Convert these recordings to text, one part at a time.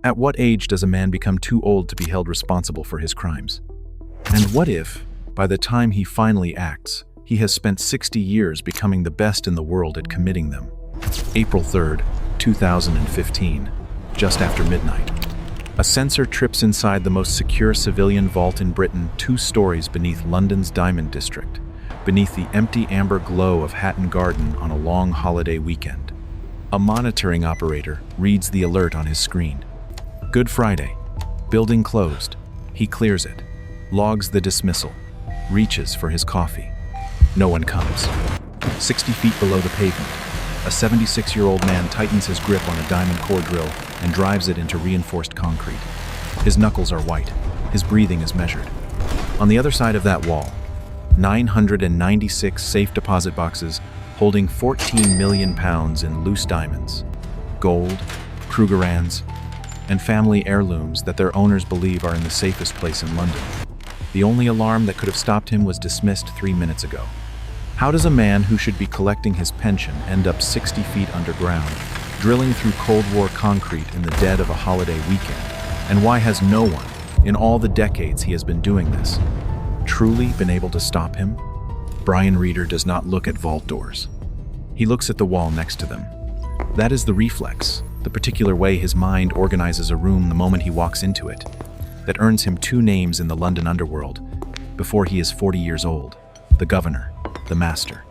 At what age does a man become too old to be held responsible for his crimes? And what if, by the time he finally acts, he has spent 60 years becoming the best in the world at committing them? April 3rd, 2015, just after midnight. A sensor trips inside the most secure civilian vault in Britain, 2 stories beneath London's Diamond District, beneath the empty amber glow of Hatton Garden on a long holiday weekend. A monitoring operator reads the alert on his screen. Good Friday. Building closed. He clears it, logs the dismissal, reaches for his coffee. No one comes. 60 feet below the pavement, a 76-year-old man tightens his grip on a diamond core drill and drives it into reinforced concrete. His knuckles are white. His breathing is measured. On the other side of that wall, 996 safe deposit boxes holding 14 million pounds in loose diamonds, gold, Krugerrands, and family heirlooms that their owners believe are in the safest place in London. The only alarm that could have stopped him was dismissed 3 minutes ago. How does a man who should be collecting his pension end up 60 feet underground, drilling through Cold War concrete in the dead of a holiday weekend? And why has no one, in all the decades he has been doing this, truly been able to stop him? Brian Reeder does not look at vault doors. He looks at the wall next to them. That is the reflex, the particular way his mind organizes a room the moment he walks into it, that earns him 2 names in the London underworld before he is 40 years old: the Governor, the Master.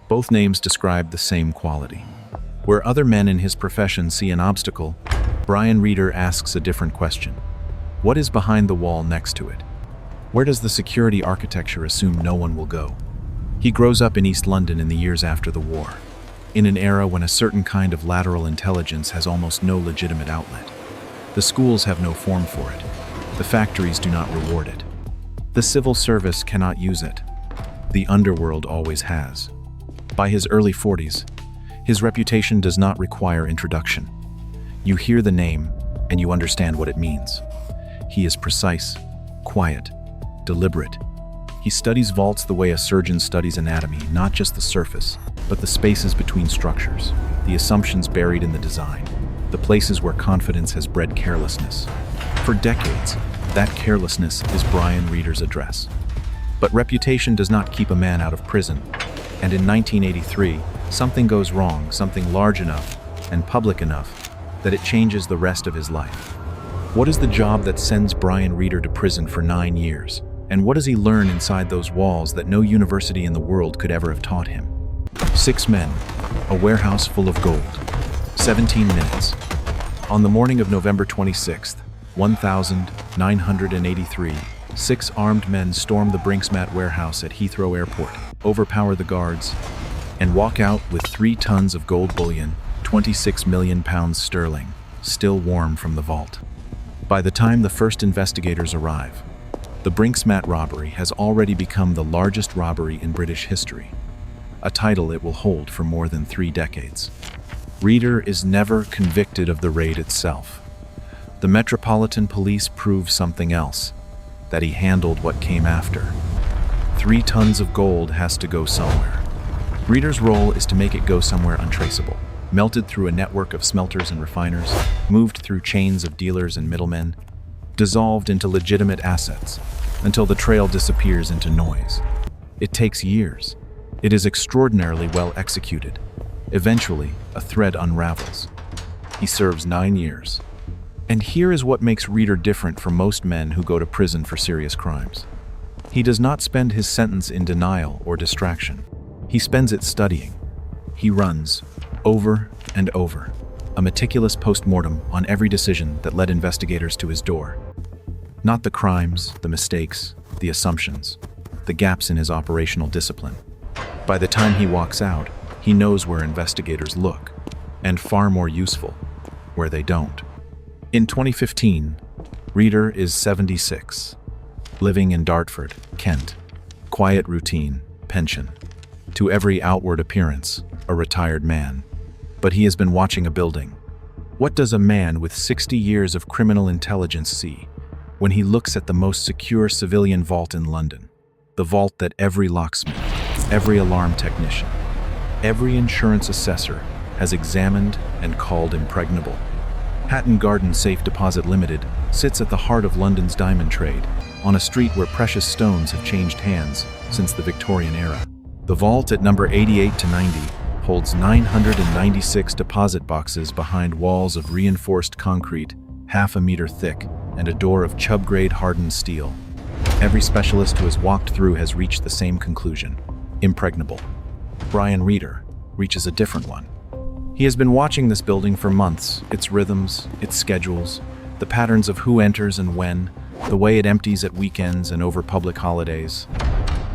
Both names describe the same quality. Where other men in his profession see an obstacle, Brian Reeder asks a different question. What is behind the wall next to it? Where does the security architecture assume no one will go? He grows up in East London in the years after the war, in an era when a certain kind of lateral intelligence has almost no legitimate outlet. The schools have no form for it. The factories do not reward it. The civil service cannot use it. The underworld always has. By his early 40s, his reputation does not require introduction. You hear the name, and you understand what it means. He is precise, quiet, deliberate. He studies vaults the way a surgeon studies anatomy, not just the surface, but the spaces between structures, the assumptions buried in the design, the places where confidence has bred carelessness. For decades, that carelessness is Brian Reeder's address. But reputation does not keep a man out of prison, and in 1983, something goes wrong, something large enough and public enough that it changes the rest of his life. What is the job that sends Brian Reeder to prison for 9 years? And what does he learn inside those walls that no university in the world could ever have taught him? 6 men, a warehouse full of gold. 17 minutes. On the morning of November 26th, 1983, 6 armed men storm the Brinksmat warehouse at Heathrow Airport, overpower the guards, and walk out with 3 tons of gold bullion, 26 million pounds sterling, still warm from the vault. By the time the first investigators arrive, the Brinksmat robbery has already become the largest robbery in British history, a title it will hold for more than 3 decades. Reeder is never convicted of the raid itself. The Metropolitan Police prove something else, that he handled what came after. 3 tons of gold has to go somewhere. Reeder's role is to make it go somewhere untraceable, melted through a network of smelters and refiners, moved through chains of dealers and middlemen, dissolved into legitimate assets, until the trail disappears into noise. It takes years. It is extraordinarily well executed. Eventually, a thread unravels. He serves 9 years. And here is what makes Reeder different from most men who go to prison for serious crimes. He does not spend his sentence in denial or distraction. He spends it studying. He runs, over and over, a meticulous post-mortem on every decision that led investigators to his door. Not the crimes, the mistakes, the assumptions, the gaps in his operational discipline. By the time he walks out, he knows where investigators look, and far more useful, where they don't. In 2015, Reeder is 76, living in Dartford, Kent. Quiet routine, pension. To every outward appearance, a retired man. But he has been watching a building. What does a man with 60 years of criminal intelligence see when he looks at the most secure civilian vault in London? The vault that every locksmith, every alarm technician, every insurance assessor has examined and called impregnable. Hatton Garden Safe Deposit Limited sits at the heart of London's diamond trade, on a street where precious stones have changed hands since the Victorian era. The vault at number 88 to 90 holds 996 deposit boxes behind walls of reinforced concrete, half a meter thick, and a door of Chubb-grade hardened steel. Every specialist who has walked through has reached the same conclusion: impregnable. Brian Reeder reaches a different one. He has been watching this building for months, its rhythms, its schedules, the patterns of who enters and when, the way it empties at weekends and over public holidays.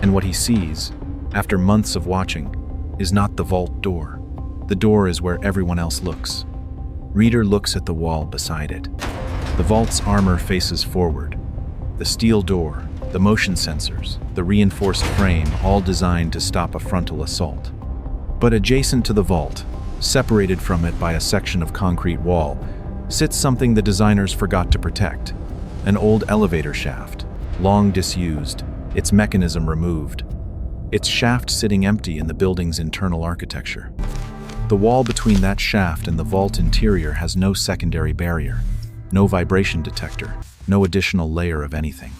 And what he sees, after months of watching, is not the vault door. The door is where everyone else looks. Reeder looks at the wall beside it. The vault's armor faces forward. The steel door, the motion sensors, the reinforced frame, all designed to stop a frontal assault. But adjacent to the vault, separated from it by a section of concrete wall, sits something the designers forgot to protect: an old elevator shaft, long disused, its mechanism removed, its shaft sitting empty in the building's internal architecture. The wall between that shaft and the vault interior has no secondary barrier, no vibration detector, no additional layer of anything.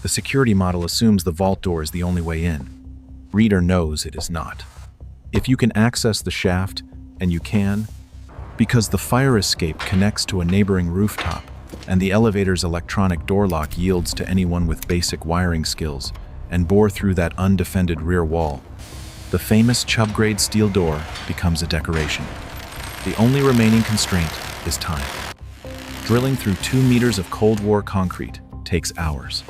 The security model assumes the vault door is the only way in. Reeder knows it is not. If you can access the shaft, and you can, because the fire escape connects to a neighboring rooftop, and the elevator's electronic door lock yields to anyone with basic wiring skills, and bore through that undefended rear wall, the famous Chubb-grade steel door becomes a decoration. The only remaining constraint is time. Drilling through 2 meters of Cold War concrete takes hours.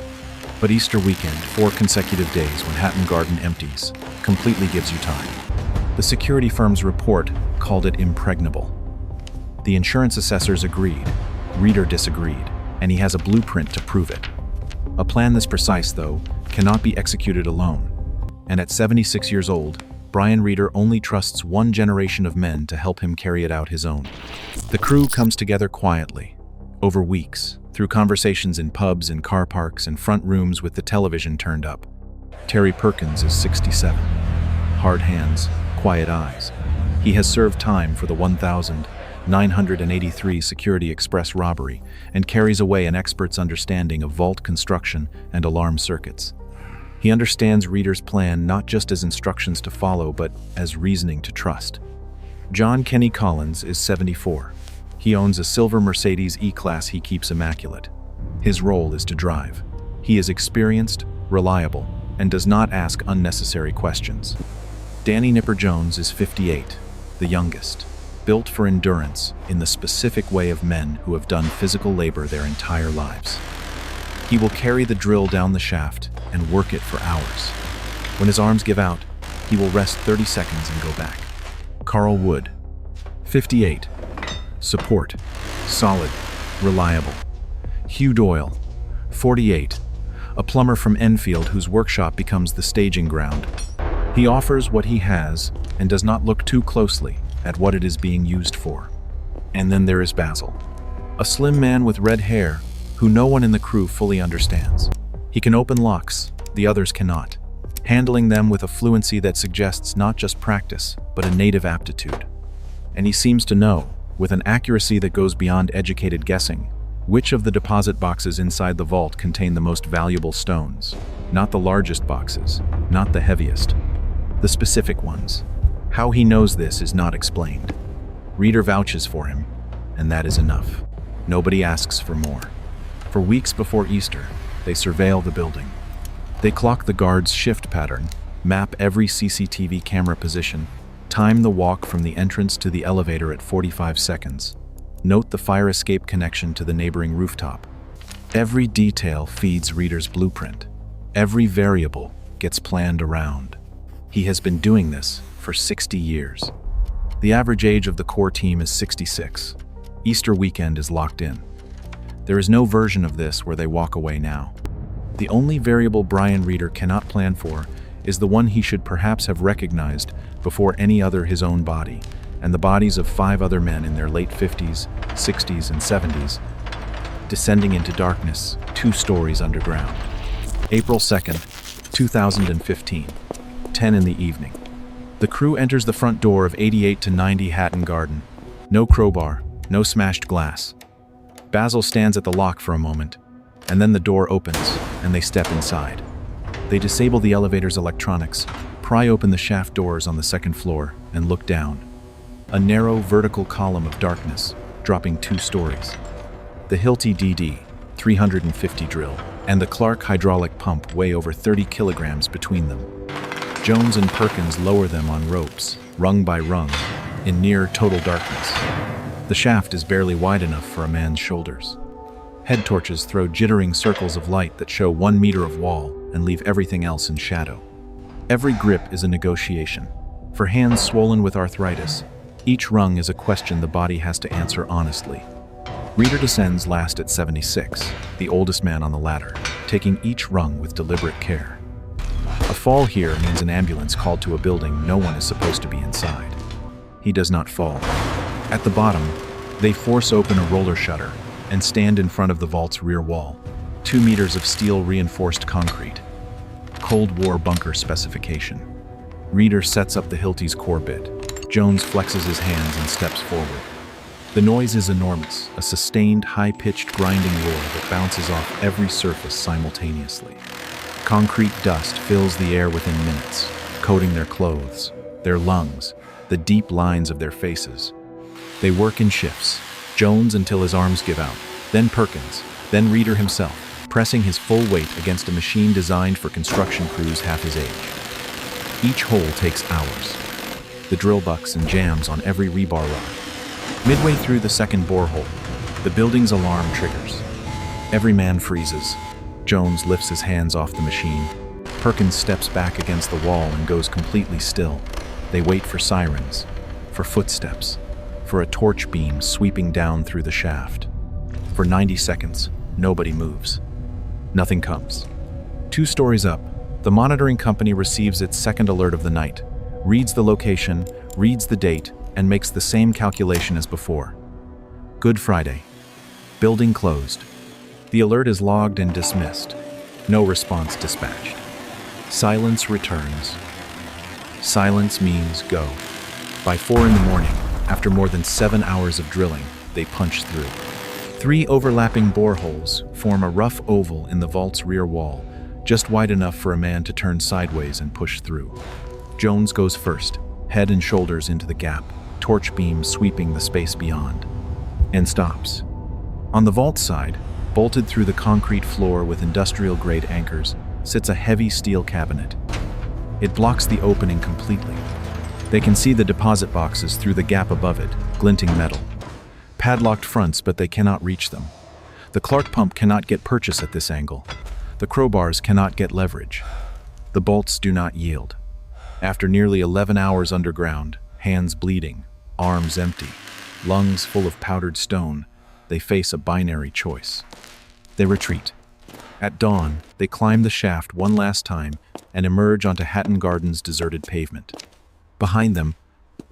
But Easter weekend, 4 consecutive days when Hatton Garden empties, completely gives you time. The security firm's report called it impregnable. The insurance assessors agreed, Reeder disagreed, and he has a blueprint to prove it. A plan this precise, though, cannot be executed alone. And at 76 years old, Brian Reeder only trusts one generation of men to help him carry it out his own. The crew comes together quietly, over weeks, through conversations in pubs and car parks and front rooms with the television turned up. Terry Perkins is 67. Hard hands, quiet eyes. He has served time for the 1983 Security Express robbery and carries away an expert's understanding of vault construction and alarm circuits. He understands Reeder's plan not just as instructions to follow, but as reasoning to trust. John Kenny Collins is 74. He owns a silver Mercedes E-Class he keeps immaculate. His role is to drive. He is experienced, reliable, and does not ask unnecessary questions. Danny Nipper Jones is 58, the youngest, built for endurance in the specific way of men who have done physical labor their entire lives. He will carry the drill down the shaft and work it for hours. When his arms give out, he will rest 30 seconds and go back. Carl Wood, 58, support, solid, reliable. Hugh Doyle, 48, a plumber from Enfield whose workshop becomes the staging ground. He offers what he has and does not look too closely at what it is being used for. And then there is Basil, a slim man with red hair who no one in the crew fully understands. He can open locks, the others cannot, handling them with a fluency that suggests not just practice, but a native aptitude. And he seems to know, with an accuracy that goes beyond educated guessing, which of the deposit boxes inside the vault contain the most valuable stones. Not the largest boxes, not the heaviest. The specific ones. How he knows this is not explained. Reeder vouches for him, and that is enough. Nobody asks for more. For weeks before Easter, they surveil the building. They clock the guards' shift pattern, map every CCTV camera position, time the walk from the entrance to the elevator at 45 seconds. Note the fire escape connection to the neighboring rooftop. Every detail feeds Reeder's blueprint. Every variable gets planned around. He has been doing this for 60 years. The average age of the core team is 66. Easter weekend is locked in. There is no version of this where they walk away now. The only variable Brian Reeder cannot plan for is the one he should perhaps have recognized before any other: his own body, and the bodies of 5 other men in their late 50s, 60s, and 70s, descending into darkness 2 stories underground. April 2nd, 2015, 10 in the evening. The crew enters the front door of 88 to 90 Hatton Garden. No crowbar, no smashed glass, Basil stands at the lock for a moment, and then the door opens, and they step inside. They disable the elevator's electronics, pry open the shaft doors on the second floor, and look down. A narrow, vertical column of darkness, dropping 2 stories. The Hilti DD 350 drill and the Clark hydraulic pump weigh over 30 kilograms between them. Jones and Perkins lower them on ropes, rung by rung, in near total darkness. The shaft is barely wide enough for a man's shoulders. Head torches throw jittering circles of light that show 1 meter of wall and leave everything else in shadow. Every grip is a negotiation. For hands swollen with arthritis, each rung is a question the body has to answer honestly. Reader descends last at 76, the oldest man on the ladder, taking each rung with deliberate care. A fall here means an ambulance called to a building no one is supposed to be inside. He does not fall. At the bottom, they force open a roller shutter and stand in front of the vault's rear wall, 2 meters of steel-reinforced concrete. Cold War bunker specification. Reader sets up the Hilti's core bit. Jones flexes his hands and steps forward. The noise is enormous, a sustained, high-pitched grinding roar that bounces off every surface simultaneously. Concrete dust fills the air within minutes, coating their clothes, their lungs, the deep lines of their faces. They work in shifts, Jones until his arms give out, then Perkins, then Reader himself, pressing his full weight against a machine designed for construction crews half his age. Each hole takes hours. The drill bucks and jams on every rebar rod. Midway through the second borehole, the building's alarm triggers. Every man freezes. Jones lifts his hands off the machine. Perkins steps back against the wall and goes completely still. They wait for sirens, for footsteps, for a torch beam sweeping down through the shaft. For 90 seconds, nobody moves. Nothing comes. 2 stories up, the monitoring company receives its second alert of the night, reads the location, reads the date, and makes the same calculation as before. Good Friday. Building closed. The alert is logged and dismissed. No response dispatched. Silence returns. Silence means go. By 4 in the morning, after more than 7 hours of drilling, they punch through. 3 overlapping boreholes form a rough oval in the vault's rear wall, just wide enough for a man to turn sideways and push through. Jones goes first, head and shoulders into the gap, torch beams sweeping the space beyond, and stops. On the vault side, bolted through the concrete floor with industrial-grade anchors, sits a heavy steel cabinet. It blocks the opening completely. They can see the deposit boxes through the gap above it, glinting metal. Padlocked fronts, but they cannot reach them. The Clark pump cannot get purchase at this angle. The crowbars cannot get leverage. The bolts do not yield. After nearly 11 hours underground, hands bleeding, arms empty, lungs full of powdered stone, they face a binary choice. They retreat. At dawn, they climb the shaft one last time and emerge onto Hatton Garden's deserted pavement. Behind them,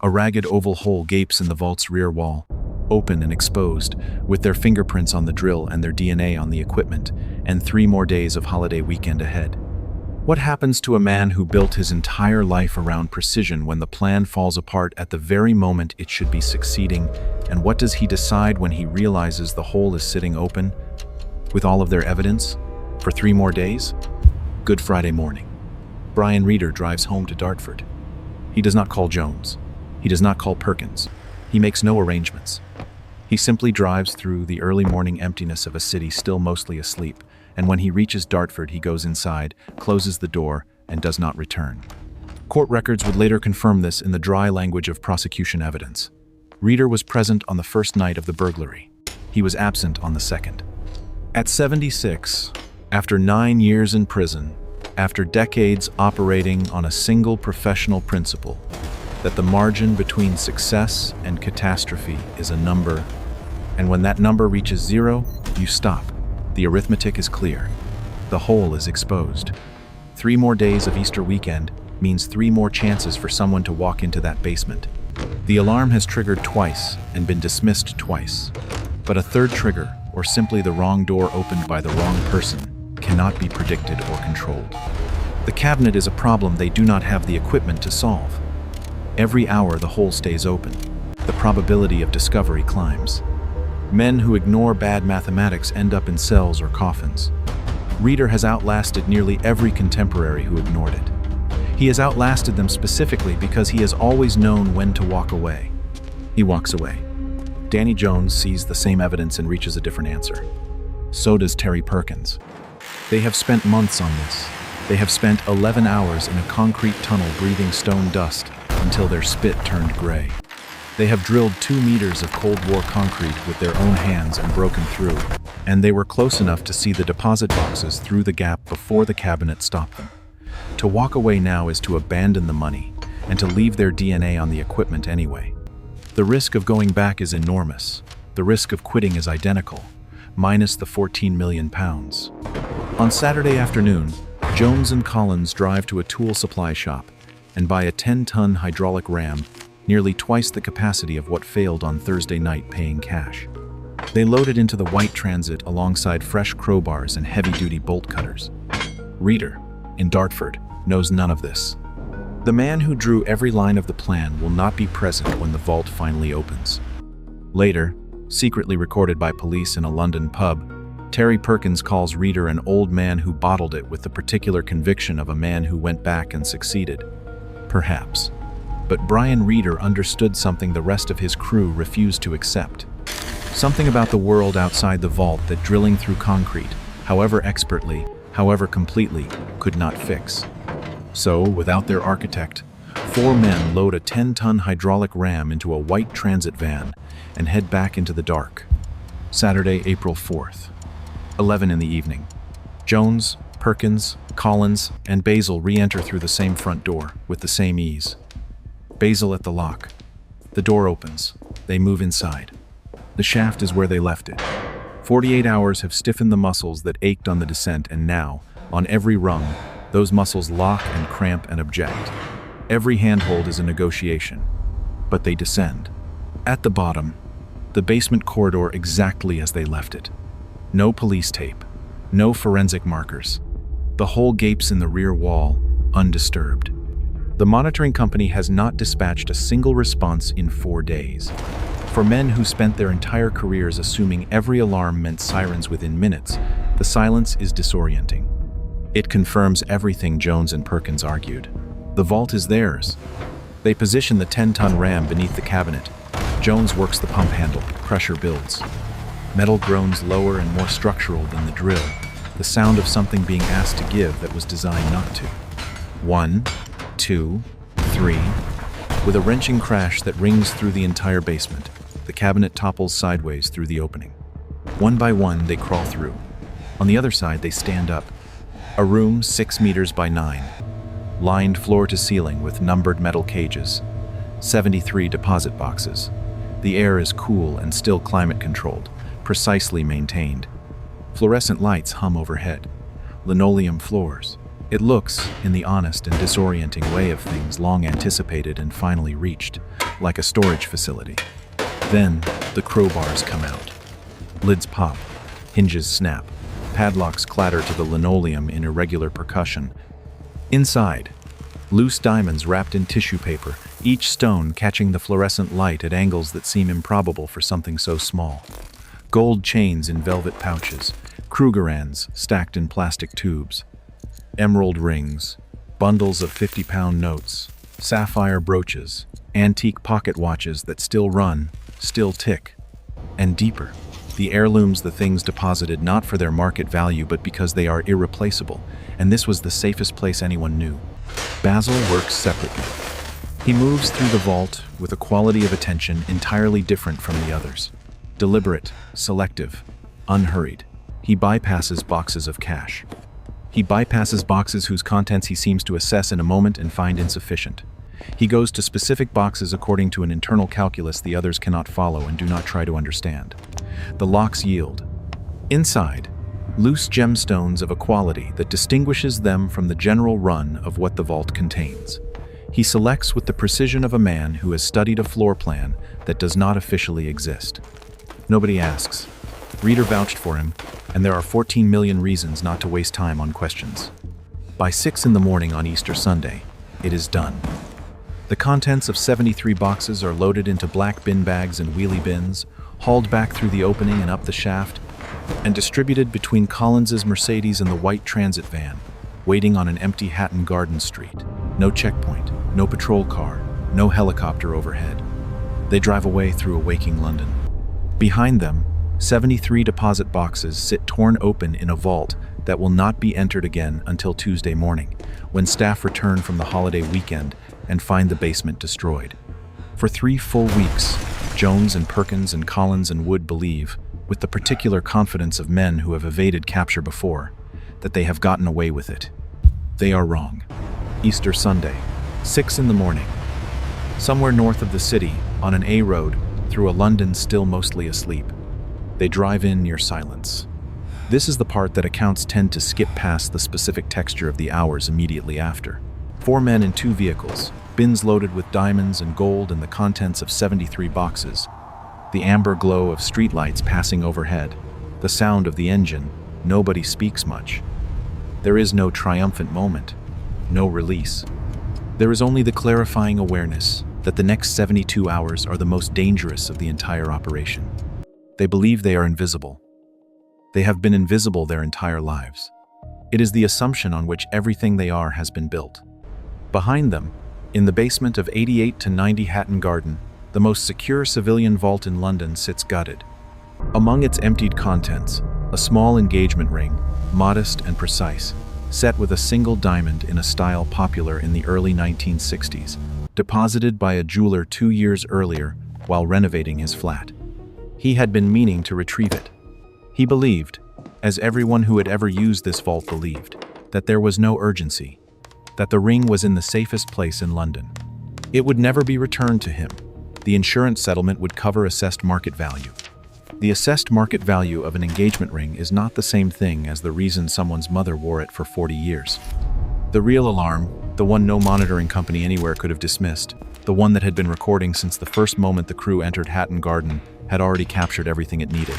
a ragged oval hole gapes in the vault's rear wall, open and exposed, with their fingerprints on the drill and their DNA on the equipment, and 3 more days of holiday weekend ahead. What happens to a man who built his entire life around precision when the plan falls apart at the very moment it should be succeeding, and what does he decide when he realizes the hole is sitting open, with all of their evidence, for 3 more days? Good Friday morning. Brian Reader drives home to Dartford. He does not call Jones. He does not call Perkins. He makes no arrangements. He simply drives through the early morning emptiness of a city still mostly asleep, and when he reaches Dartford, he goes inside, closes the door, and does not return. Court records would later confirm this in the dry language of prosecution evidence. Reader was present on the first night of the burglary. He was absent on the second. At 76, after 9 years in prison, after decades operating on a single professional principle, that the margin between success and catastrophe is a number, and when that number reaches 0, you stop. The arithmetic is clear. The hole is exposed. 3 more days of Easter weekend means 3 more chances for someone to walk into that basement. The alarm has triggered twice and been dismissed twice, but a third trigger, or simply the wrong door opened by the wrong person, cannot be predicted or controlled. The cabinet is a problem they do not have the equipment to solve. Every hour the hole stays open. The probability of discovery climbs. Men who ignore bad mathematics end up in cells or coffins. Reader has outlasted nearly every contemporary who ignored it. He has outlasted them specifically because he has always known when to walk away. He walks away. Danny Jones sees the same evidence and reaches a different answer. So does Terry Perkins. They have spent months on this. They have spent 11 hours in a concrete tunnel breathing stone dust until their spit turned gray. They have drilled 2 meters of Cold War concrete with their own hands and broken through, and they were close enough to see the deposit boxes through the gap before the cabinet stopped them. To walk away now is to abandon the money and to leave their DNA on the equipment anyway. The risk of going back is enormous. The risk of quitting is identical, minus the 14 million pounds. On Saturday afternoon, Jones and Collins drive to a tool supply shop and buy a 10-ton hydraulic ram, nearly twice the capacity of what failed on Thursday night paying cash. They load it into the white Transit alongside fresh crowbars and heavy-duty bolt cutters. Reader, in Dartford, knows none of this. The man who drew every line of the plan will not be present when the vault finally opens. Later, secretly recorded by police in a London pub, Terry Perkins calls Reader an old man who bottled it with the particular conviction of a man who went back and succeeded. Perhaps. But Brian Reader understood something the rest of his crew refused to accept. Something about the world outside the vault that drilling through concrete, however expertly, however completely, could not fix. So, without their architect, 4 men load a 10-ton hydraulic ram into a white Transit van and head back into the dark. Saturday, April 4th, 11 in the evening. Jones, Perkins, Collins, and Basil re-enter through the same front door with the same ease. Basil at the lock. The door opens. They move inside. The shaft is where they left it. 48 hours have stiffened the muscles that ached on the descent, and now, on every rung, those muscles lock and cramp and object. Every handhold is a negotiation. But they descend. At the bottom, the basement corridor exactly as they left it. No police tape. No forensic markers. The hole gapes in the rear wall, undisturbed. The monitoring company has not dispatched a single response in 4 days. For men who spent their entire careers assuming every alarm meant sirens within minutes, the silence is disorienting. It confirms everything Jones and Perkins argued. The vault is theirs. They position the 10-ton ram beneath the cabinet. Jones works the pump handle. Pressure builds. Metal groans lower and more structural than the drill, the sound of something being asked to give that was designed not to. 1, 2, 3. With a wrenching crash that rings through the entire basement, the cabinet topples sideways through the opening. One by one, they crawl through. On the other side, they stand up. A room 6 meters by 9, lined floor to ceiling with numbered metal cages. 73 deposit boxes. The air is cool and still climate-controlled, precisely maintained. Fluorescent lights hum overhead. Linoleum floors. It looks, in the honest and disorienting way of things long anticipated and finally reached, like a storage facility. Then, the crowbars come out. Lids pop. Hinges snap. Padlocks clatter to the linoleum in irregular percussion. Inside, loose diamonds wrapped in tissue paper, each stone catching the fluorescent light at angles that seem improbable for something so small. Gold chains in velvet pouches, Krugerrands stacked in plastic tubes. Emerald rings, bundles of 50-pound notes, sapphire brooches, antique pocket watches that still run, still tick. And deeper, the heirlooms, the things deposited not for their market value but because they are irreplaceable, and this was the safest place anyone knew. Basil works separately. He moves through the vault with a quality of attention entirely different from the others. Deliberate, selective, unhurried. He bypasses boxes of cash. He bypasses boxes whose contents he seems to assess in a moment and find insufficient. He goes to specific boxes according to an internal calculus the others cannot follow and do not try to understand. The locks yield. Inside, loose gemstones of a quality that distinguishes them from the general run of what the vault contains. He selects with the precision of a man who has studied a floor plan that does not officially exist. Nobody asks. Reader vouched for him, and there are 14 million reasons not to waste time on questions. By 6 in the morning on Easter Sunday, it is done. The contents of 73 boxes are loaded into black bin bags and wheelie bins, hauled back through the opening and up the shaft, and distributed between Collins's Mercedes and the white transit van, waiting on an empty Hatton Garden Street. No checkpoint, no patrol car, no helicopter overhead. They drive away through a waking London. Behind them, 73 deposit boxes sit torn open in a vault that will not be entered again until Tuesday morning, when staff return from the holiday weekend and find the basement destroyed. For 3 full weeks, Jones and Perkins and Collins and Wood believe, with the particular confidence of men who have evaded capture before, that they have gotten away with it. They are wrong. Easter Sunday, 6 in the morning. Somewhere north of the city, on an A road, through a London still mostly asleep. They drive in near silence. This is the part that accounts tend to skip past the specific texture of the hours immediately after. 4 men in 2 vehicles, bins loaded with diamonds and gold and the contents of 73 boxes. The amber glow of streetlights passing overhead, the sound of the engine, nobody speaks much. There is no triumphant moment, no release. There is only the clarifying awareness that the next 72 hours are the most dangerous of the entire operation. They believe they are invisible. They have been invisible their entire lives. It is the assumption on which everything they are has been built. Behind them, in the basement of 88 to 90 Hatton Garden, the most secure civilian vault in London sits gutted. Among its emptied contents, a small engagement ring, modest and precise, set with a single diamond in a style popular in the early 1960s, deposited by a jeweler 2 years earlier while renovating his flat. He had been meaning to retrieve it. He believed, as everyone who had ever used this vault believed, that there was no urgency, that the ring was in the safest place in London. It would never be returned to him. The insurance settlement would cover assessed market value. The assessed market value of an engagement ring is not the same thing as the reason someone's mother wore it for 40 years. The real alarm, the one no monitoring company anywhere could have dismissed, the one that had been recording since the first moment the crew entered Hatton Garden, had already captured everything it needed.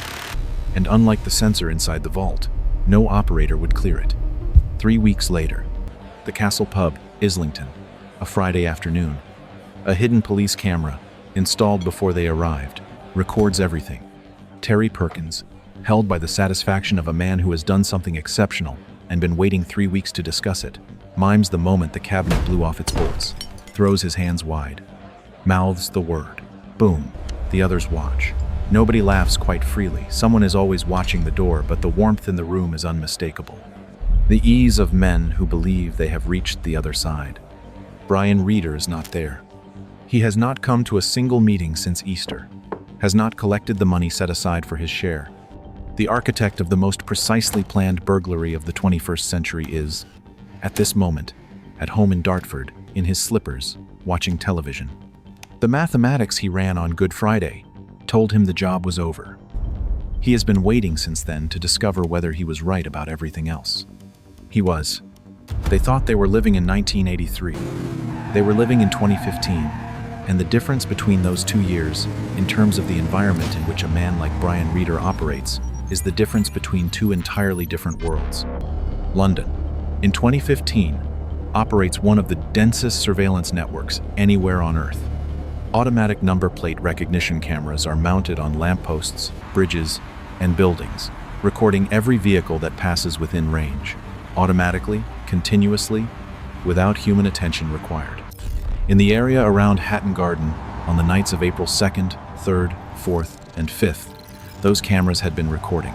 And unlike the sensor inside the vault, no operator would clear it. 3 weeks later, the Castle Pub, Islington, a Friday afternoon. A hidden police camera, installed before they arrived, records everything. Terry Perkins, held by the satisfaction of a man who has done something exceptional and been waiting 3 weeks to discuss it, mimes the moment the cabinet blew off its bolts, throws his hands wide, mouths the word. Boom. The others watch. Nobody laughs quite freely. Someone is always watching the door, but the warmth in the room is unmistakable. The ease of men who believe they have reached the other side. Brian Reeder is not there. He has not come to a single meeting since Easter, has not collected the money set aside for his share. The architect of the most precisely planned burglary of the 21st century is, at this moment, at home in Dartford, in his slippers, watching television. The mathematics he ran on Good Friday told him the job was over. He has been waiting since then to discover whether he was right about everything else. He was. They thought they were living in 1983. They were living in 2015, and the difference between those 2 years, in terms of the environment in which a man like Brian Reeder operates, is the difference between 2 entirely different worlds. London, in 2015, operates one of the densest surveillance networks anywhere on Earth. Automatic number plate recognition cameras are mounted on lampposts, bridges, and buildings, recording every vehicle that passes within range, automatically, continuously, without human attention required. In the area around Hatton Garden, on the nights of April 2nd, 3rd, 4th, and 5th, those cameras had been recording.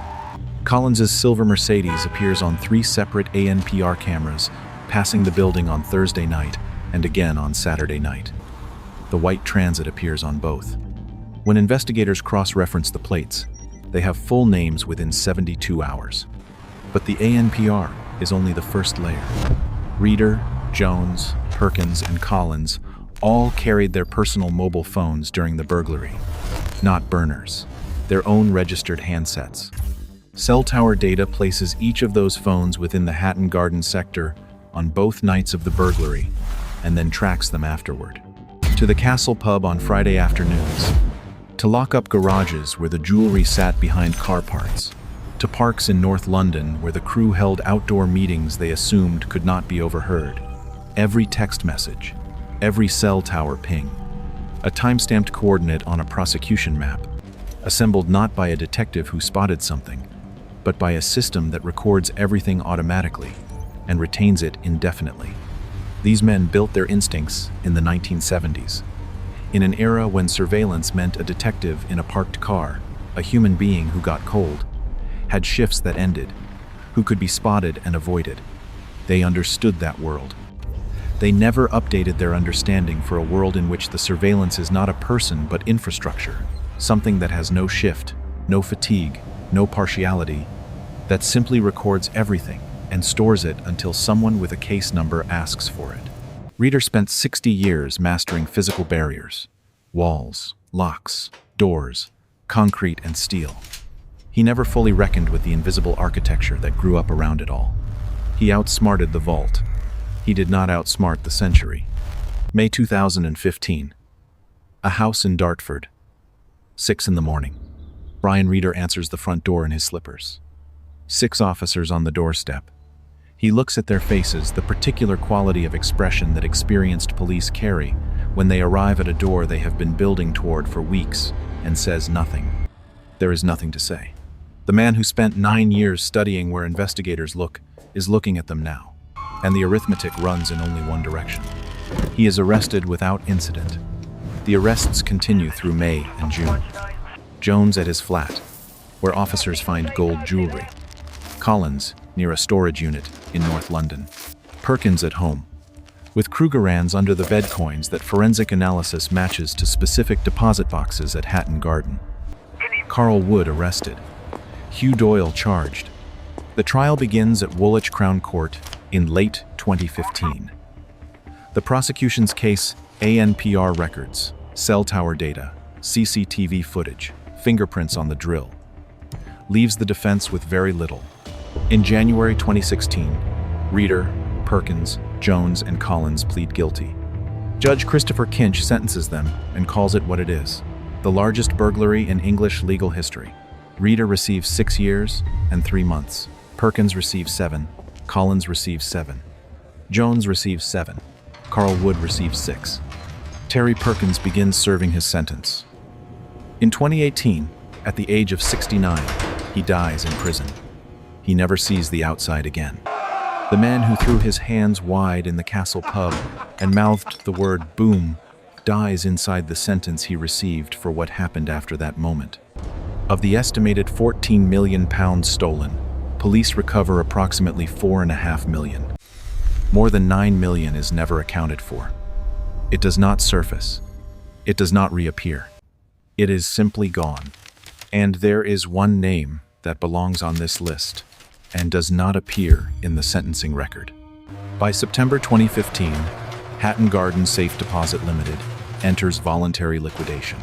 Collins's silver Mercedes appears on 3 separate ANPR cameras, passing the building on Thursday night and again on Saturday night. The white transit appears on both. When investigators cross-reference the plates, they have full names within 72 hours. But the ANPR is only the first layer. Reeder, Jones, Perkins, and Collins all carried their personal mobile phones during the burglary. Not burners, their own registered handsets. Cell tower data places each of those phones within the Hatton Garden sector on both nights of the burglary, and then tracks them afterward. To the Castle Pub on Friday afternoons, to lock-up garages where the jewelry sat behind car parts, to parks in North London where the crew held outdoor meetings they assumed could not be overheard. Every text message, every cell tower ping, a time-stamped coordinate on a prosecution map. assembled not by a detective who spotted something, but by a system that records everything automatically and retains it indefinitely. These men built their instincts in the 1970s, in an era when surveillance meant a detective in a parked car, a human being who got cold, had shifts that ended, who could be spotted and avoided. They understood that world. They never updated their understanding for a world in which the surveillance is not a person but infrastructure, something that has no shift, no fatigue, no partiality, that simply records everything and stores it until someone with a case number asks for it. Reader spent 60 years mastering physical barriers, walls, locks, doors, concrete and steel. He never fully reckoned with the invisible architecture that grew up around it all. He outsmarted the vault. He did not outsmart the century. May 2015. A house in Dartford. 6 in the morning. Brian Reader answers the front door in his slippers. 6 officers on the doorstep. He looks at their faces, the particular quality of expression that experienced police carry when they arrive at a door they have been building toward for weeks, and says nothing. There is nothing to say. The man who spent 9 years studying where investigators look is looking at them now, and the arithmetic runs in only one direction. He is arrested without incident. The arrests continue through May and June. Jones at his flat, where officers find gold jewelry. Collins, near a storage unit in North London. Perkins at home, with Krugerrands under the bed coins that forensic analysis matches to specific deposit boxes at Hatton Garden. Carl Wood arrested. Hugh Doyle charged. The trial begins at Woolwich Crown Court in late 2015. The prosecution's case: ANPR records, cell tower data, CCTV footage, fingerprints on the drill, leaves the defense with very little. In January 2016, Reader, Perkins, Jones, and Collins plead guilty. Judge Christopher Kinch sentences them and calls it what it is: the largest burglary in English legal history. Reader receives 6 years and 3 months. Perkins receives 7. Collins receives 7. Jones receives 7. Carl Wood receives 6. Terry Perkins begins serving his sentence. In 2018, at the age of 69, he dies in prison. He never sees the outside again. The man who threw his hands wide in the Castle pub and mouthed the word boom dies inside the sentence he received for what happened after that moment. Of the estimated £14 million stolen, police recover approximately $4.5 million. More than $9 million is never accounted for. It does not surface. It does not reappear. It is simply gone. And there is one name that belongs on this list and does not appear in the sentencing record. By September 2015, Hatton Garden Safe Deposit Limited enters voluntary liquidation.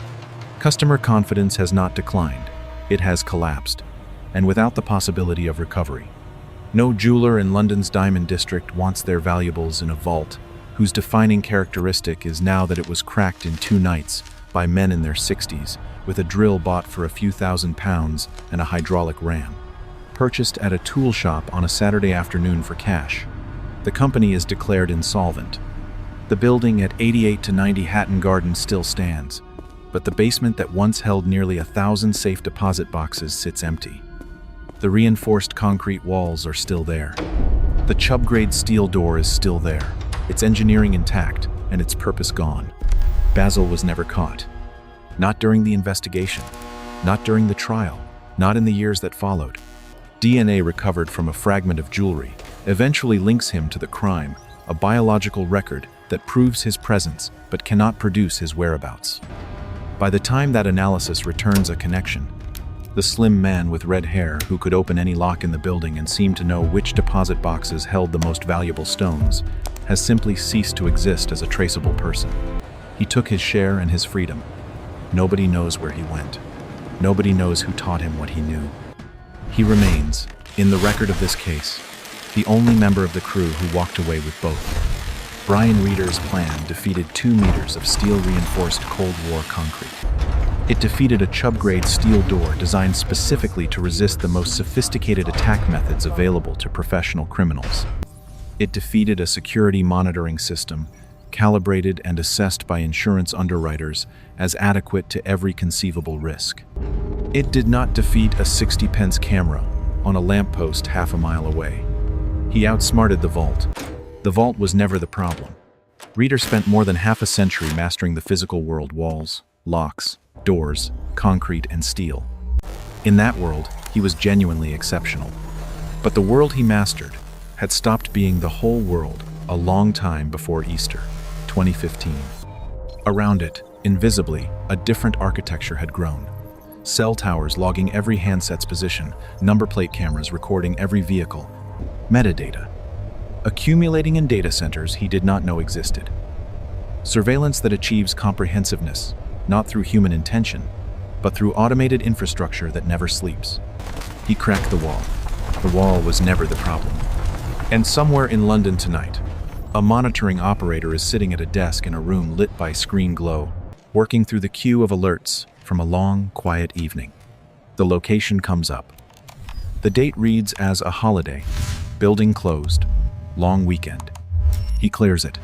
Customer confidence has not declined. It has collapsed, and without the possibility of recovery. No jeweler in London's Diamond District wants their valuables in a vault whose defining characteristic is now that it was cracked in 2 nights by men in their 60s with a drill bought for a few £1,000s and a hydraulic ram, purchased at a tool shop on a Saturday afternoon for cash. The company is declared insolvent. The building at 88 to 90 Hatton Garden still stands, but the basement that once held nearly 1,000 safe deposit boxes sits empty. The reinforced concrete walls are still there. The Chubb-grade steel door is still there, its engineering intact and its purpose gone. Basil was never caught. Not during the investigation, not during the trial, not in the years that followed. DNA recovered from a fragment of jewelry eventually links him to the crime, a biological record that proves his presence but cannot produce his whereabouts. By the time that analysis returns a connection, the slim man with red hair who could open any lock in the building and seemed to know which deposit boxes held the most valuable stones has simply ceased to exist as a traceable person. He took his share and his freedom. Nobody knows where he went. Nobody knows who taught him what he knew. He remains, in the record of this case, the only member of the crew who walked away with both. Brian Reader's plan defeated 2 meters of steel-reinforced Cold War concrete. It defeated a Chubb-grade steel door designed specifically to resist the most sophisticated attack methods available to professional criminals. It defeated a security monitoring system calibrated and assessed by insurance underwriters as adequate to every conceivable risk. It did not defeat a 60-pence camera on a lamppost half a mile away. He outsmarted the vault. The vault was never the problem. Reader spent more than half a century mastering the physical world: walls, locks, doors, concrete, and steel. In that world, he was genuinely exceptional. But the world he mastered had stopped being the whole world a long time before Easter, 2015. Around it, invisibly, a different architecture had grown. Cell towers logging every handset's position, number plate cameras recording every vehicle, metadata, accumulating in data centers he did not know existed. Surveillance that achieves comprehensiveness, not through human intention, but through automated infrastructure that never sleeps. He cracked the wall. The wall was never the problem. And somewhere in London tonight, a monitoring operator is sitting at a desk in a room lit by screen glow, working through the queue of alerts from a long, quiet evening. The location comes up. The date reads as a holiday, building closed, long weekend. He clears it.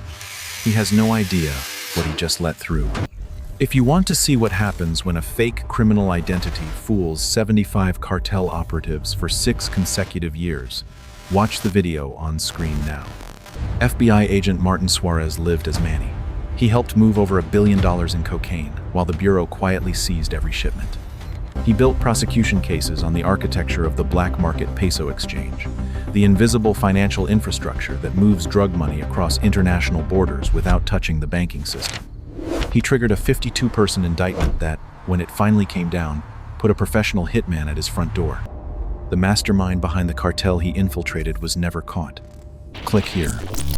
He has no idea what he just let through. If you want to see what happens when a fake criminal identity fools 75 cartel operatives for 6 consecutive years, watch the video on screen now. FBI agent Martin Suarez lived as Manny. He helped move over $1 billion in cocaine, while the Bureau quietly seized every shipment. He built prosecution cases on the architecture of the black market peso exchange, the invisible financial infrastructure that moves drug money across international borders without touching the banking system. He triggered a 52-person indictment that, when it finally came down, put a professional hitman at his front door. The mastermind behind the cartel he infiltrated was never caught. Click here.